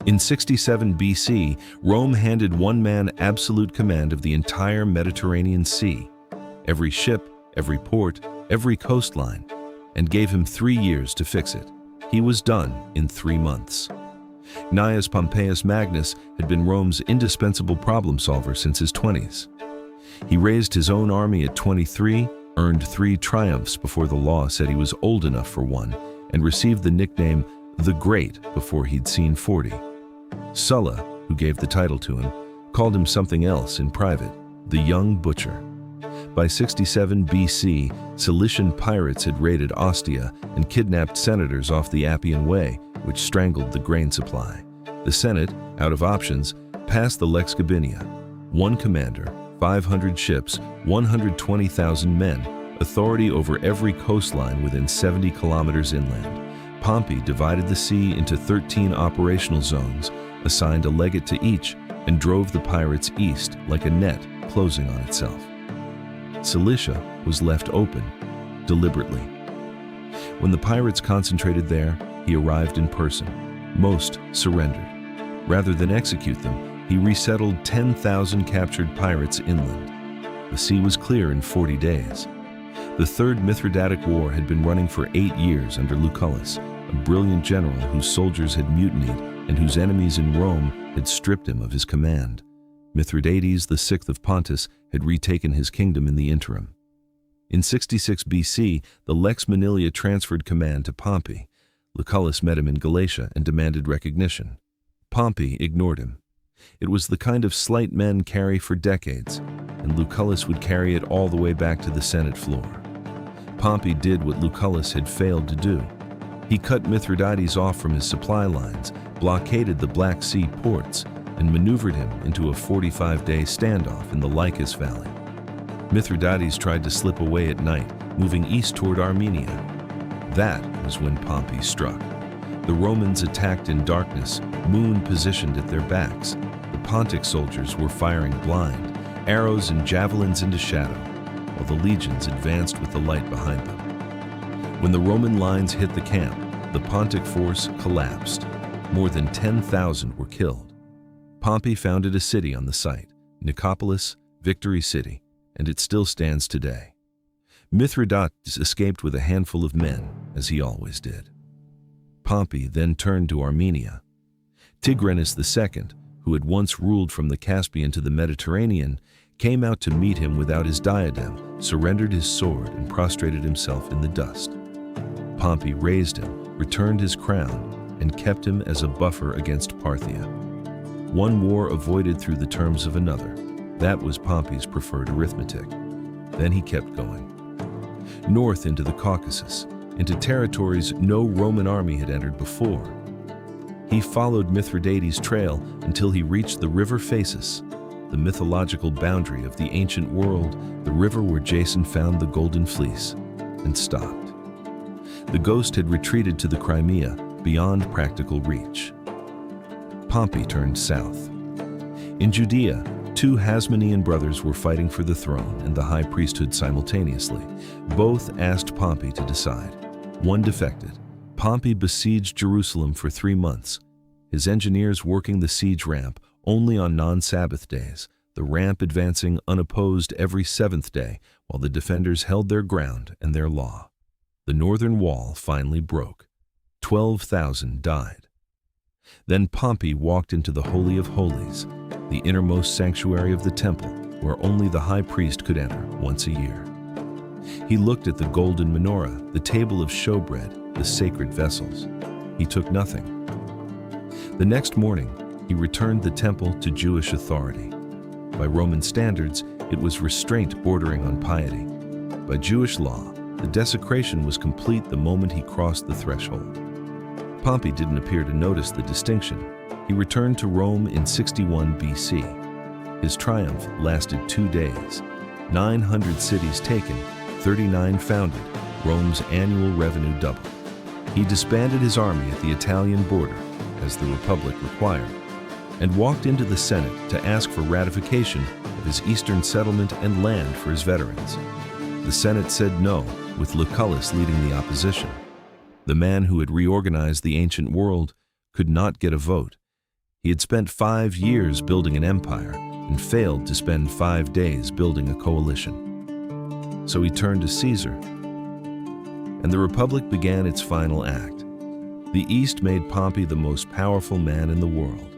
In 67 BC, Rome handed one man absolute command of the entire Mediterranean Sea, every ship, every port, every coastline, and gave him 3 years to fix it. He was done in 3 months. Gnaeus Pompeius Magnus had been Rome's indispensable problem solver since his 20s. He raised his own army at 23, earned 3 triumphs before the law said he was old enough for one, and received the nickname the Great before he'd seen 40. Sulla, who gave the title to him, called him something else in private, the Young Butcher. By 67 BC, Cilician pirates had raided Ostia and kidnapped senators off the Appian Way, which strangled the grain supply. The Senate, out of options, passed the Lex Gabinia. 1 commander, 500 ships, 120,000 men, authority over every coastline within 70 kilometers inland. Pompey divided the sea into 13 operational zones, assigned a legate to each, and drove the pirates east like a net closing on itself. Cilicia was left open, deliberately. When the pirates concentrated there, he arrived in person. Most surrendered. Rather than execute them, he resettled 10,000 captured pirates inland. The sea was clear in 40 days. The Third Mithridatic War had been running for 8 years under Lucullus, a brilliant general whose soldiers had mutinied and whose enemies in Rome had stripped him of his command. Mithridates VI of Pontus had retaken his kingdom in the interim. In 66 BC, the Lex Manilia transferred command to Pompey. Lucullus met him in Galatia and demanded recognition. Pompey ignored him. It was the kind of slight men carry for decades, and Lucullus would carry it all the way back to the Senate floor. Pompey did what Lucullus had failed to do. He cut Mithridates off from his supply lines, blockaded the Black Sea ports, and maneuvered him into a 45-day standoff in the Lycus Valley. Mithridates tried to slip away at night, moving east toward Armenia. That was when Pompey struck. The Romans attacked in darkness, moon positioned at their backs. The Pontic soldiers were firing blind, arrows and javelins into shadow, while the legions advanced with the light behind them. When the Roman lines hit the camp, the Pontic force collapsed. More than 10,000 were killed. Pompey founded a city on the site, Nicopolis, Victory City, and it still stands today. Mithridates escaped with a handful of men, as he always did. Pompey then turned to Armenia. Tigranes II, who had once ruled from the Caspian to the Mediterranean, came out to meet him without his diadem, surrendered his sword, and prostrated himself in the dust. Pompey raised him, returned his crown, and kept him as a buffer against Parthia. One war avoided through the terms of another. That was Pompey's preferred arithmetic. Then he kept going. North into the Caucasus, into territories no Roman army had entered before. He followed Mithridates' trail until he reached the river Phasis, the mythological boundary of the ancient world, the river where Jason found the Golden Fleece, and stopped. The ghost had retreated to the Crimea, beyond practical reach. Pompey turned south. In Judea, 2 Hasmonean brothers were fighting for the throne and the high priesthood simultaneously. Both asked Pompey to decide. One defected. Pompey besieged Jerusalem for 3 months, his engineers working the siege ramp only on non-Sabbath days, the ramp advancing unopposed every 7th day, while the defenders held their ground and their law. The northern wall finally broke. 12,000 died. Then Pompey walked into the Holy of Holies, the innermost sanctuary of the temple, where only the high priest could enter once a year. He looked at the golden menorah, the table of showbread, the sacred vessels. He took nothing. The next morning, he returned the temple to Jewish authority. By Roman standards, it was restraint bordering on piety. By Jewish law, the desecration was complete the moment he crossed the threshold. Pompey didn't appear to notice the distinction. He returned to Rome in 61 BC. His triumph lasted 2 days. 900 cities taken, 39 founded, Rome's annual revenue doubled. He disbanded his army at the Italian border, as the Republic required, and walked into the Senate to ask for ratification of his eastern settlement and land for his veterans. The Senate said no, with Lucullus leading the opposition. The man who had reorganized the ancient world could not get a vote. He had spent 5 years building an empire and failed to spend 5 days building a coalition. So he turned to Caesar, and the Republic began its final act. The East made Pompey the most powerful man in the world.